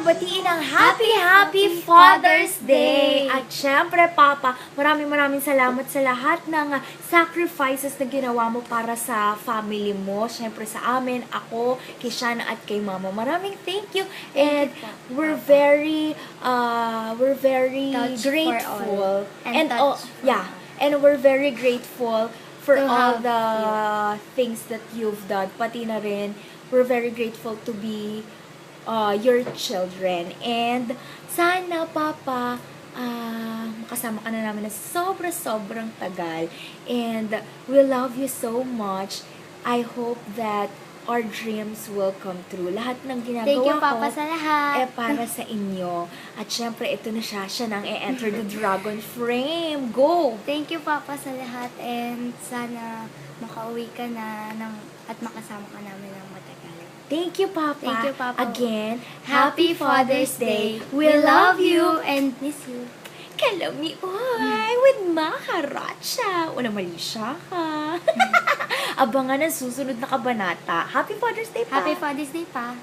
batiin ng Happy Father's Day! At syempre, Papa, maraming salamat sa lahat ng sacrifices na ginawa mo para sa family mo. Syempre sa amin, ako, kay Shana at kay Mama. Maraming thank you. And we're very Touched for grateful. all. And touched for all. And we're very grateful for To all have the things that you've done. Pati na rin, we're very grateful to be your children. And sana, Papa, makasama ka na namin na sobrang tagal. And we love you so much. I hope that our dreams will come true. Lahat ng ginagawa Thank you, ko, Papa, sa lahat. para sa inyo. At syempre, ito na siya. Siya nang e-enter the dragon frame. Go! Thank you, Papa, sa lahat. And sana makauwi ka na at makasama ka namin ng matagal. Thank you, Papa. Thank you, Papa. Again, Happy Father's Day. We love you and miss you. Kalami, oy, with Maharacha. Walang mali siya ka. Abangan ang susunod na kabanata. Happy Father's Day, Pa. Happy Father's Day, Pa.